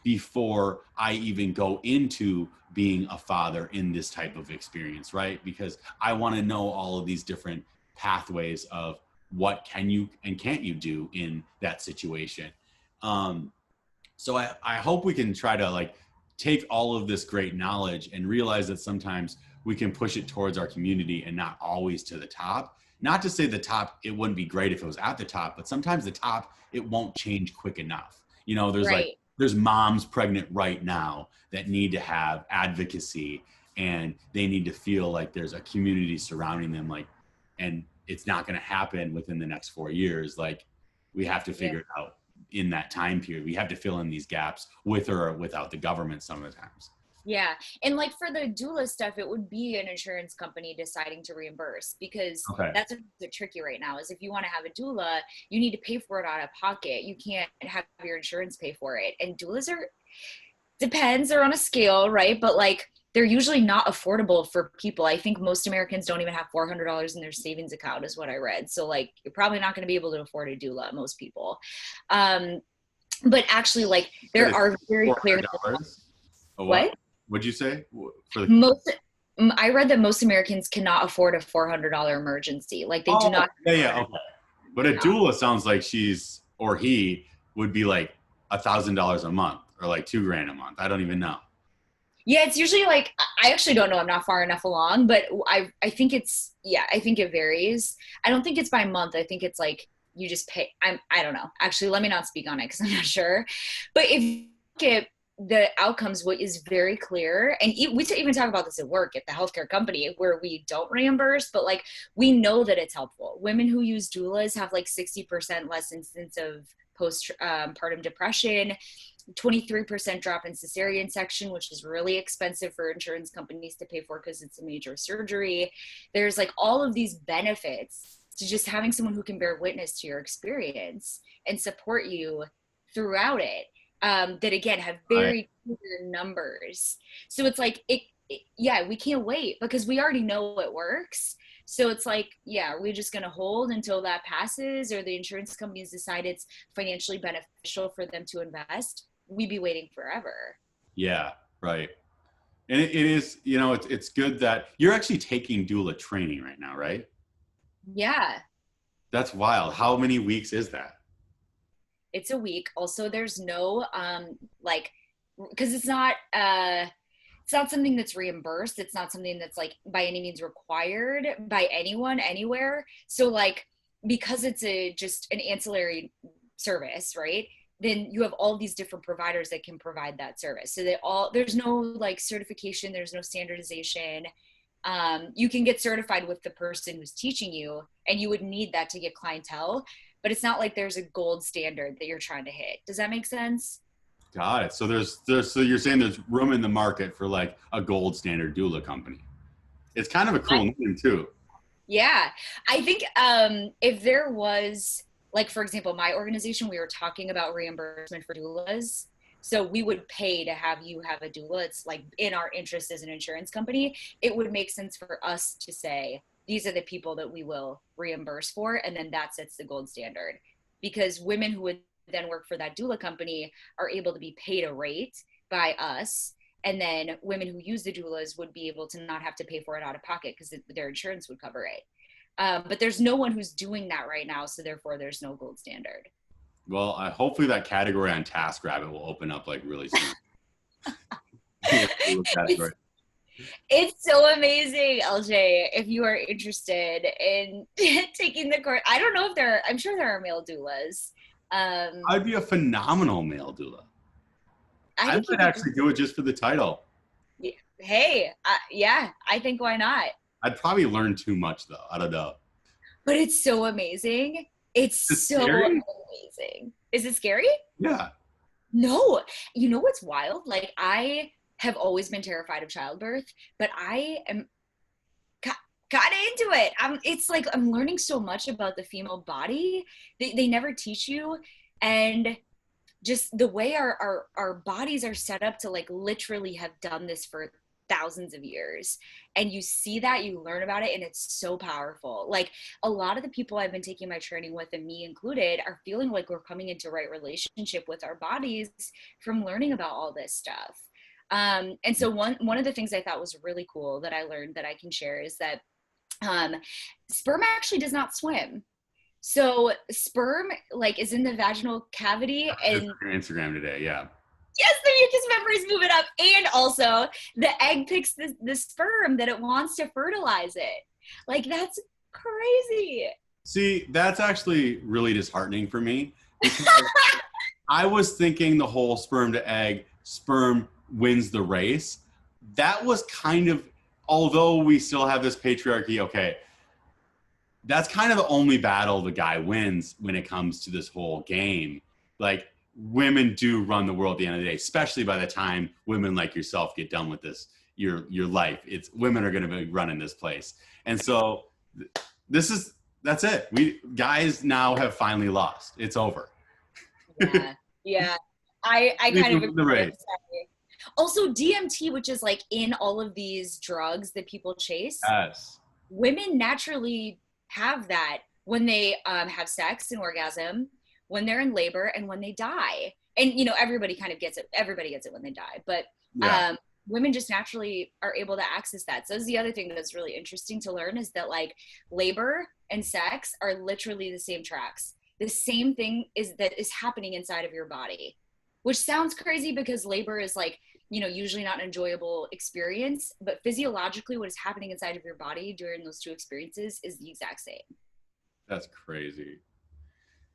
Speaker 1: before I even go into being a father in this type of experience, right? Because I want to know all of these different pathways of what can you and can't you do in that situation. So I hope we can try to like take all of this great knowledge and realize that sometimes we can push it towards our community and not always to the top. Not to say the top, it wouldn't be great if it was at the top, but sometimes the top, it won't change quick enough. You know, there's moms pregnant right now that need to have advocacy, and they need to feel like there's a community surrounding them. Like, and it's not going to happen within the next 4 years. Like, we have to figure it out in that time period. We have to fill in these gaps with or without the government some of the times.
Speaker 2: Yeah. And like for the doula stuff, it would be an insurance company deciding to reimburse, because that's what's tricky right now is if you want to have a doula, you need to pay for it out of pocket. You can't have your insurance pay for it. And doulas they're on a scale, right? But like, they're usually not affordable for people. I think most Americans don't even have $400 in their savings account is what I read. So like, you're probably not going to be able to afford a doula, most people. But actually, like, there are very clear.
Speaker 1: $400?
Speaker 2: What?
Speaker 1: What'd you say? For the
Speaker 2: Most, I read that most Americans cannot afford a $400 emergency. Like, they do not.
Speaker 1: yeah, okay. But a
Speaker 2: No.
Speaker 1: doula sounds like she's or he would be like $1,000 a month or like $2,000 a month. I don't even know.
Speaker 2: Yeah, it's usually like, I actually don't know. I'm not far enough along, but I think it's, yeah, I think it varies. I don't think it's by month. I think it's like you just pay. I don't know. Actually, let me not speak on it because I'm not sure. But if you look at the outcomes, what is very clear, and we even talk about this at work at the healthcare company where we don't reimburse, but like we know that it's helpful. Women who use doulas have like 60% less incidence of postpartum depression, 23% drop in cesarean section, which is really expensive for insurance companies to pay for because it's a major surgery. There's like all of these benefits to just having someone who can bear witness to your experience and support you throughout it, that again have very clear numbers. So it's like yeah, we can't wait because we already know it works. So it's like, yeah, are we just going to hold until that passes or the insurance companies decide it's financially beneficial for them to invest? We'd be waiting forever.
Speaker 1: Yeah, right. And it is, it's good that you're actually taking doula training right now, right?
Speaker 2: Yeah.
Speaker 1: That's wild. How many weeks is that?
Speaker 2: It's a week. Also, there's no like, because it's not something that's reimbursed. It's not something that's like by any means required by anyone anywhere. So like, because it's just an ancillary service, right? Then you have all these different providers that can provide that service. So there's no like certification, there's no standardization. You can get certified with the person who's teaching you, and you would need that to get clientele, but it's not like there's a gold standard that you're trying to hit. Does that make sense?
Speaker 1: Got it. So so you're saying there's room in the market for like a gold standard doula company. It's kind of a cool name too.
Speaker 2: Yeah. I think if there was, like, for example, my organization, we were talking about reimbursement for doulas. So we would pay to have you have a doula. It's like in our interest as an insurance company. It would make sense for us to say, these are the people that we will reimburse for. And then that sets the gold standard. Because women who would then work for that doula company are able to be paid a rate by us. And then women who use the doulas would be able to not have to pay for it out of pocket because their insurance would cover it. But there's no one who's doing that right now. So therefore there's no gold standard.
Speaker 1: Well, hopefully that category on TaskRabbit will open up like really soon.
Speaker 2: It's so amazing, LJ. If you are interested in taking the course, I don't know if I'm sure there are male doulas.
Speaker 1: I'd be a phenomenal male doula. I might actually do it just for the title.
Speaker 2: Hey, yeah, I think why not?
Speaker 1: I'd probably learn too much though. I don't know.
Speaker 2: But it's so amazing. It's so amazing. Is it scary?
Speaker 1: Yeah.
Speaker 2: No. You know what's wild? Like, I have always been terrified of childbirth, but I am got into it. It's like I'm learning so much about the female body. They never teach you, and just the way our bodies are set up to like literally have done this for thousands of years, and you see that, you learn about it, and it's so powerful. Like, a lot of the people I've been taking my training with, and me included, are feeling like we're coming into right relationship with our bodies from learning about all this stuff. And so one of the things I thought was really cool that I learned that I can share is that sperm actually does not swim. So sperm like is in the vaginal cavity, and
Speaker 1: Instagram today, yeah.
Speaker 2: Yes, the mucous membranes move it up, and also the egg picks the sperm that it wants to fertilize it. Like, that's crazy.
Speaker 1: See, that's actually really disheartening for me. I was thinking the whole sperm to egg, sperm wins the race. That was kind of, although we still have this patriarchy, okay, that's kind of the only battle the guy wins when it comes to this whole game. Like, women do run the world at the end of the day, especially by the time women like yourself get done with this, your life. It's women are going to be running this place. And so that's it. We guys now have finally lost. It's over.
Speaker 2: Yeah. I kind of agree. Also, DMT, which is like in all of these drugs that people chase.
Speaker 1: Yes.
Speaker 2: Women naturally have that when they have sex and orgasm, when they're in labor, and when they die. and you know, everybody kind of gets it. Everybody gets it when they die, but women just naturally are able to access that. So this is the other thing that's really interesting to learn, is that like labor and sex are literally the same tracks. The same thing is happening inside of your body, which sounds crazy because labor is like, you know, usually not an enjoyable experience, but physiologically what is happening inside of your body during those two experiences is the exact same.
Speaker 1: That's crazy.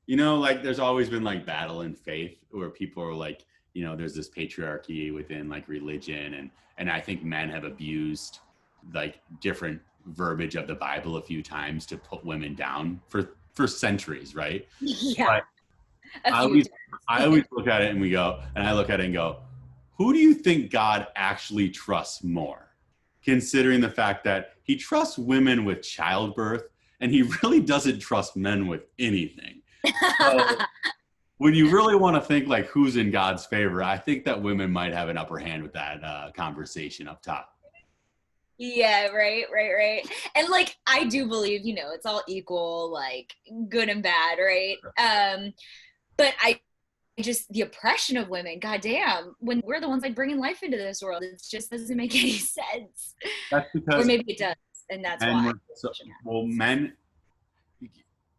Speaker 1: You know, like there's always been like battle in faith where people are like, you know, there's this patriarchy within like religion, and I think men have abused like different verbiage of the Bible a few times to put women down for centuries, right?
Speaker 2: Yeah.
Speaker 1: But I always look at it and I look at it and go, who do you think God actually trusts more? Considering the fact that he trusts women with childbirth and he really doesn't trust men with anything. So, when you really want to think like who's in God's favor, I think that women might have an upper hand with that conversation up top.
Speaker 2: Yeah, right. And like, I do believe, you know, it's all equal, like good and bad, right? But I just, the oppression of women, goddamn, when we're the ones like bringing life into this world, it just doesn't make any sense.
Speaker 1: That's because,
Speaker 2: or maybe it does, and that's why.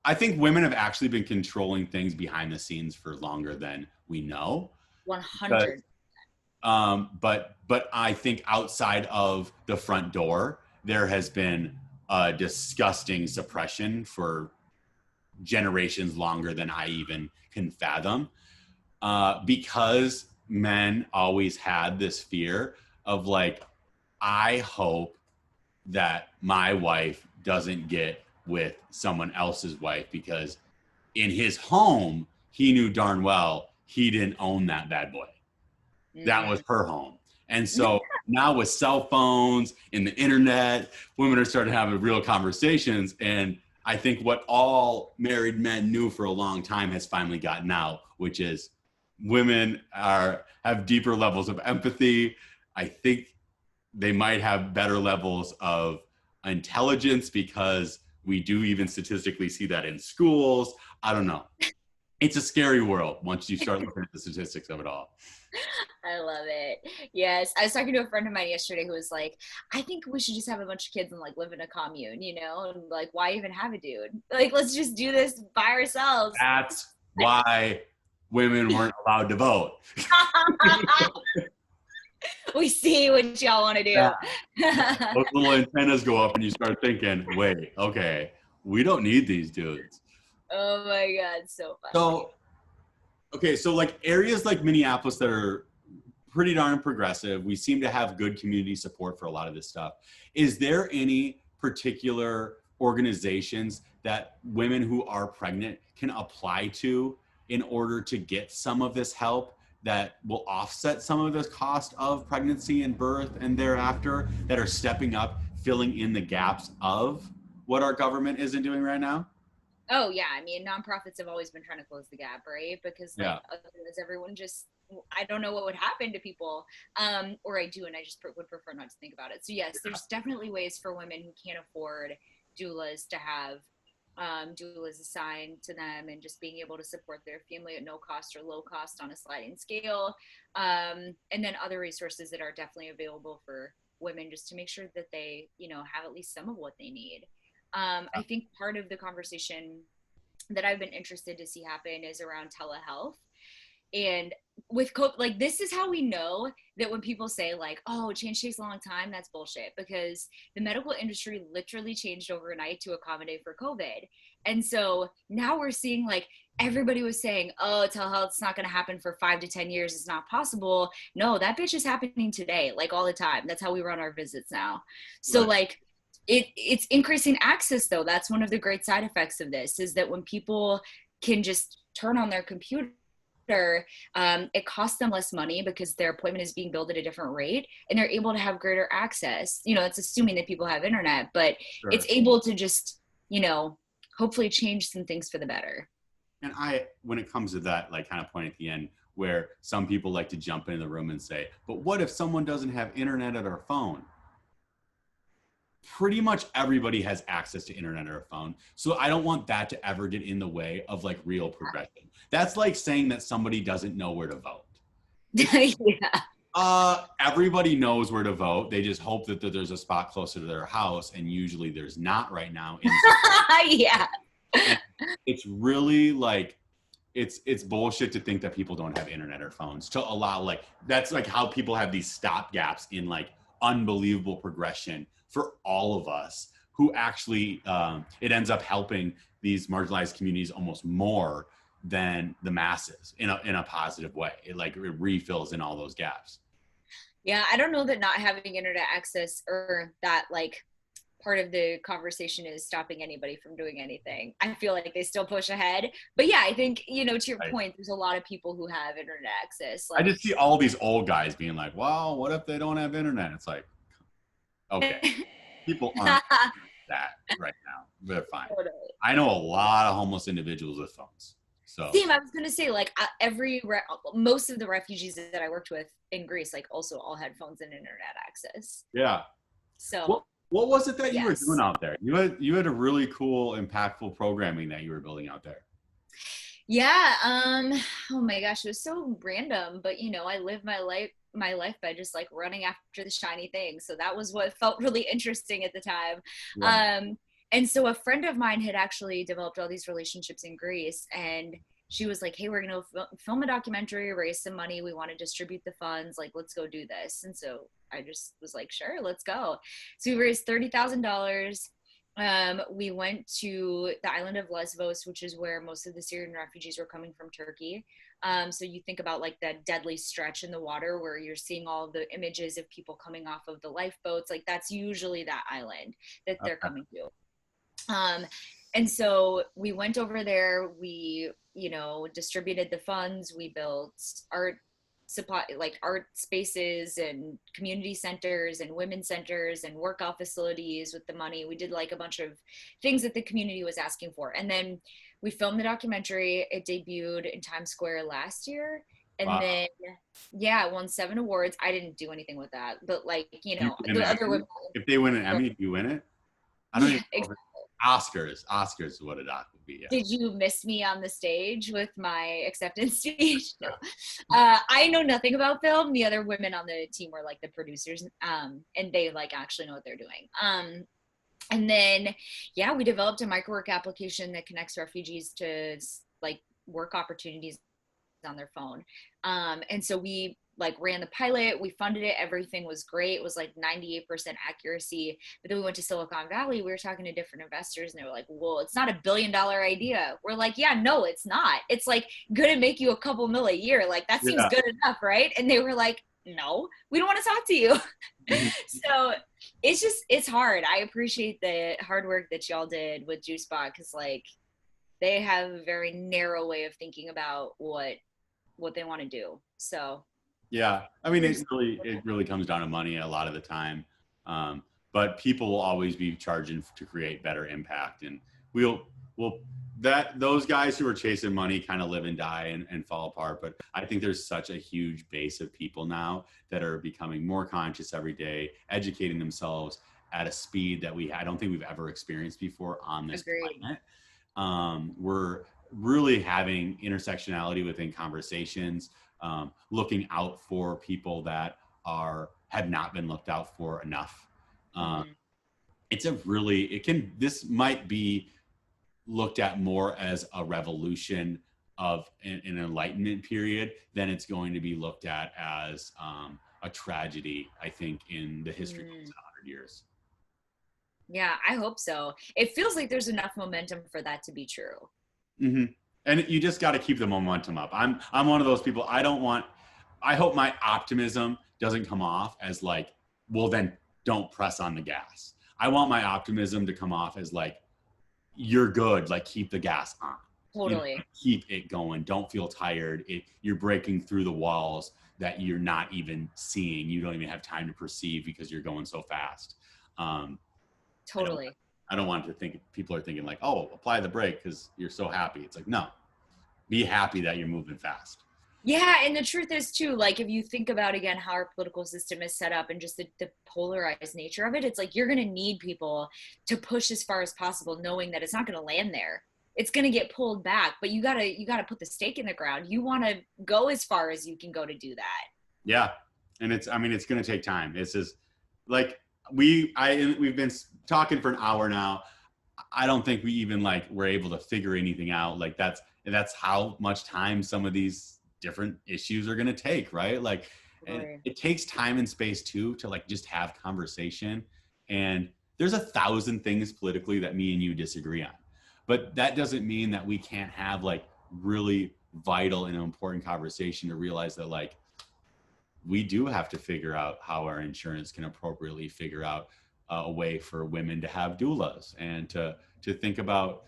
Speaker 1: I think women have actually been controlling things behind the scenes for longer than we know.
Speaker 2: 100.
Speaker 1: But I think outside of the front door, there has been a disgusting suppression for generations longer than I even can fathom. Because men always had this fear of like, I hope that my wife doesn't get with someone else's wife, because in his home, he knew darn well he didn't own that bad boy. That was her home. And so now with cell phones and the internet, women are starting to have real conversations. And I think what all married men knew for a long time has finally gotten out, which is women have deeper levels of empathy. I think they might have better levels of intelligence, because we do even statistically see that in schools. I don't know. It's a scary world once you start looking at the statistics of it all.
Speaker 2: I love it. Yes. I was talking to a friend of mine yesterday who was like, I think we should just have a bunch of kids and like live in a commune, you know? And like, why even have a dude? Like, let's just do this by ourselves.
Speaker 1: That's why women weren't allowed to vote.
Speaker 2: We see what y'all want to do.
Speaker 1: Yeah. Those little antennas go up and you start thinking, wait, okay, we don't need these dudes.
Speaker 2: Oh my God, so funny.
Speaker 1: So like areas like Minneapolis that are pretty darn progressive, we seem to have good community support for a lot of this stuff. Is there any particular organizations that women who are pregnant can apply to in order to get some of this help that will offset some of the cost of pregnancy and birth and thereafter, that are stepping up, filling in the gaps of what our government isn't doing right now?
Speaker 2: Oh yeah, I mean, nonprofits have always been trying to close the gap, right? Because like, otherwise everyone just, I don't know what would happen to people, or I do, and I just would prefer not to think about it. So yes, there's definitely ways for women who can't afford doulas to have doulas assigned to them, and just being able to support their family at no cost or low cost on a sliding scale. And then other resources that are definitely available for women, just to make sure that they, you know, have at least some of what they need. I think part of the conversation that I've been interested to see happen is around telehealth. And with COVID, like, this is how we know that when people say like, oh, change takes a long time, that's bullshit, because the medical industry literally changed overnight to accommodate for COVID. And so now we're seeing, like, everybody was saying, oh, telehealth's not going to happen for 5 to 10 years. It's not possible. No, that bitch is happening today, like all the time. That's how we run our visits now. So like, it's increasing access, though. That's one of the great side effects of this, is that when people can just turn on their computer, it costs them less money because their appointment is being billed at a different rate, and they're able to have greater access. You know, it's assuming that people have internet, but it's able to just, you know, hopefully change some things for the better.
Speaker 1: And when it comes to that, like, kind of point at the end where some people like to jump into the room and say, but what if someone doesn't have internet at our phone? pretty much everybody has access to internet or a phone. So I don't want that to ever get in the way of like real progression. That's like saying that somebody doesn't know where to vote.
Speaker 2: Yeah.
Speaker 1: Everybody knows where to vote. They just hope that there's a spot closer to their house, and usually there's not right now.
Speaker 2: Yeah.
Speaker 1: And it's really like it's bullshit to think that people don't have internet or phones to allow, like, that's like how people have these stop gaps in like unbelievable progression for all of us who actually it ends up helping these marginalized communities almost more than the masses in a positive way. It refills in all those gaps.
Speaker 2: Yeah, I don't know that not having internet access or that like part of the conversation is stopping anybody from doing anything. I feel like they still push ahead. But yeah, I think, to your point, there's a lot of people who have internet access.
Speaker 1: I just see all these old guys being like, well, what if they don't have internet? It's like, okay, people aren't that right now. They're fine. Totally. I know a lot of homeless individuals with phones. So
Speaker 2: same, I was going to say, like, most of the refugees that I worked with in Greece, like, also all had phones and internet access.
Speaker 1: Yeah.
Speaker 2: So
Speaker 1: what was it that you were doing out there? You had a really cool, impactful programming that you were building out there.
Speaker 2: Yeah. Oh my gosh, it was so random, but I live my life by just like running after the shiny thing. So that was what felt really interesting at the time. Yeah. And so a friend of mine had actually developed all these relationships in Greece, and she was like, hey, we're going to film a documentary, raise some money. We want to distribute the funds. Like, let's go do this. And so I just was like, sure, let's go. So we raised $30,000. We went to the island of Lesbos, which is where most of the Syrian refugees were coming from Turkey. So you think about like that deadly stretch in the water where you're seeing all the images of people coming off of the lifeboats. Like that's usually that island that they're coming to. And so we went over there, we, distributed the funds, we built art spaces and community centers and women's centers and workout facilities with the money. We did like a bunch of things that the community was asking for. And then we filmed the documentary. It debuted in Times Square last year. And then, it won 7 awards. I didn't do anything with that, but like, the other women.
Speaker 1: If they win an Emmy, do you win it? I don't even know. Exactly. Oscars is what a doc would be. Yeah.
Speaker 2: Did you miss me on the stage with my acceptance speech? No. I know nothing about film. The other women on the team were like the producers, and they like actually know what they're doing. And then, we developed a microwork application that connects refugees to like work opportunities on their phone. And so we like ran the pilot, we funded it, everything was great. It was like 98% accuracy. But then we went to Silicon Valley, we were talking to different investors and they were like, well, it's not $1 billion idea. We're like, yeah, no, it's not. It's like gonna make you a couple mil a year. Like that seems good enough, right? And they were like, no, we don't want to talk to you. So it's hard. I appreciate the hard work that y'all did with JuiceBot, because like they have a very narrow way of thinking about what they want to do. So
Speaker 1: yeah, I mean, it really comes down to money a lot of the time, but people will always be charging to create better impact, and those guys who are chasing money kind of live and die and fall apart. But I think there's such a huge base of people now that are becoming more conscious every day, educating themselves at a speed that I don't think we've ever experienced before on this planet. We're really having intersectionality within conversations. Looking out for people that have not been looked out for enough. This might be looked at more as a revolution of an enlightenment period than it's going to be looked at as a tragedy, I think, in the history of 100 years.
Speaker 2: Yeah, I hope so. It feels like there's enough momentum for that to be true.
Speaker 1: Mm-hmm. And you just got to keep the momentum up. I'm one of those people. I hope my optimism doesn't come off as like, well, then don't press on the gas. I want my optimism to come off as like, you're good. Like keep the gas on.
Speaker 2: Totally.
Speaker 1: Keep it going. Don't feel tired. You're breaking through the walls that you're not even seeing. You don't even have time to perceive because you're going so fast.
Speaker 2: Totally.
Speaker 1: I don't want to think people are thinking like, oh, apply the brake because you're so happy. It's like, no, be happy that you're moving fast.
Speaker 2: Yeah, and the truth is too, like if you think about again how our political system is set up and just the polarized nature of it, it's like you're gonna need people to push as far as possible, knowing that it's not gonna land there. It's gonna get pulled back, but you gotta put the stake in the ground. You wanna go as far as you can go to do that.
Speaker 1: Yeah. And I mean, it's going to take time. It's just like we've been talking for an hour now. I don't think we even like were able to figure anything out. Like that's how much time some of these different issues are going to take, right? Like, and it takes time and space too to like just have conversation. And there's 1,000 things politically that me and you disagree on, but that doesn't mean that we can't have like really vital and important conversation to realize that like we do have to figure out how our insurance can appropriately figure out a way for women to have doulas and to think about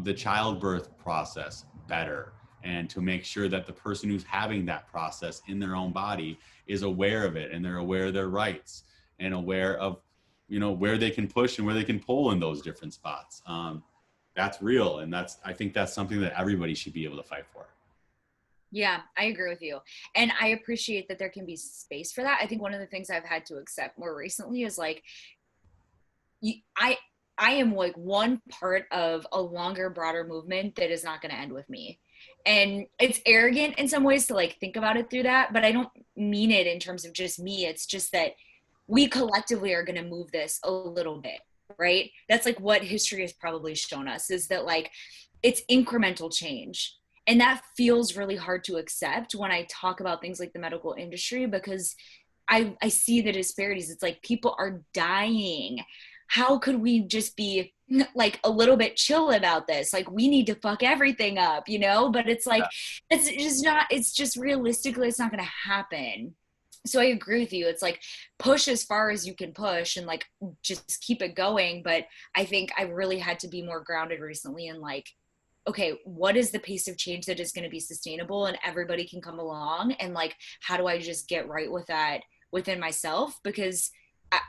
Speaker 1: the childbirth process better, and to make sure that the person who's having that process in their own body is aware of it, and they're aware of their rights and aware of, you know, where they can push and where they can pull in those different spots. That's real. And I think that's something that everybody should be able to fight for.
Speaker 2: Yeah, I agree with you. And I appreciate that there can be space for that. I think one of the things I've had to accept more recently is like, I am like one part of a longer, broader movement that is not going to end with me. And it's arrogant in some ways to like think about it through that, but I don't mean it in terms of just me. It's just that we collectively are going to move this a little bit, right? That's like what history has probably shown us, is that like it's incremental change. And that feels really hard to accept when I talk about things like the medical industry, because I see the disparities. It's like people are dying. How could we just be like a little bit chill about this? Like we need to fuck everything up, you know? But it's like, it's just not, it's just realistically, it's not going to happen. So I agree with you. It's like push as far as you can push and like just keep it going. But I think I really had to be more grounded recently in like, okay, what is the pace of change that is going to be sustainable and everybody can come along? And like, how do I just get right with that within myself? Because I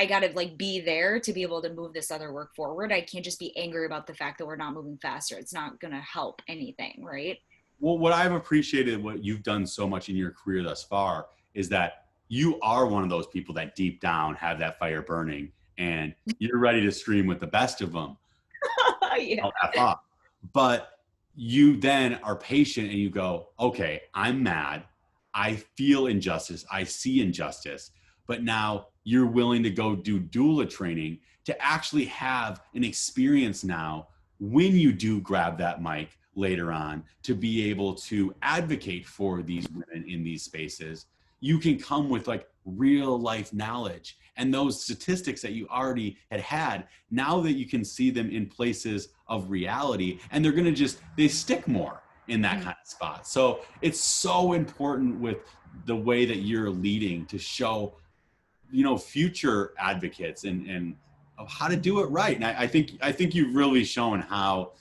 Speaker 2: got to like be there to be able to move this other work forward. I can't just be angry about the fact that we're not moving faster. It's not going to help anything, right?
Speaker 1: Well, what I've appreciated, what you've done so much in your career thus far, is that you are one of those people that deep down have that fire burning and you're ready to scream with the best of them.
Speaker 2: Yeah.
Speaker 1: But you then are patient and you go, okay, I'm mad. I feel injustice. I see injustice. But now you're willing to go do doula training to actually have an experience now when you do grab that mic later on to be able to advocate for these women in these spaces. You can come with like real life knowledge and those statistics that you already had, now that you can see them in places of reality, and they're going to they stick more in that kind of spot. So it's so important with the way that you're leading to show, you know, future advocates and how to do it right. And I think you've really shown how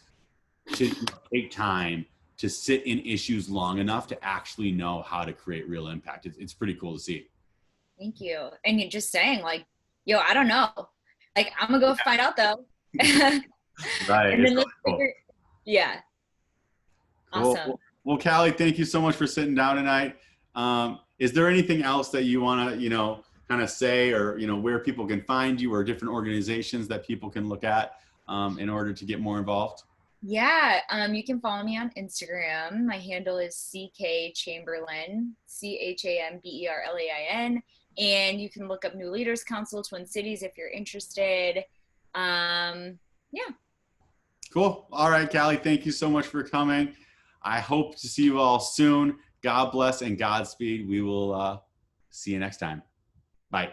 Speaker 1: to take time to sit in issues long enough to actually know how to create real impact. It's pretty cool to see.
Speaker 2: Thank you. And you're just saying like, yo, I don't know. Like, I'm gonna go find out though.
Speaker 1: Right.
Speaker 2: And then let's figure, yeah.
Speaker 1: Cool.
Speaker 2: Awesome.
Speaker 1: Well, Callie, thank you so much for sitting down tonight. Is there anything else that you want to, you know, kind of say, or, you know, where people can find you or different organizations that people can look at in order to get more involved?
Speaker 2: Yeah, you can follow me on Instagram. My handle is CK Chamberlain, CHAMBERLAIN. And you can look up New Leaders Council, Twin Cities, if you're interested. Yeah.
Speaker 1: Cool. All right, Callie, thank you so much for coming. I hope to see you all soon. God bless and Godspeed. We will see you next time. Bye.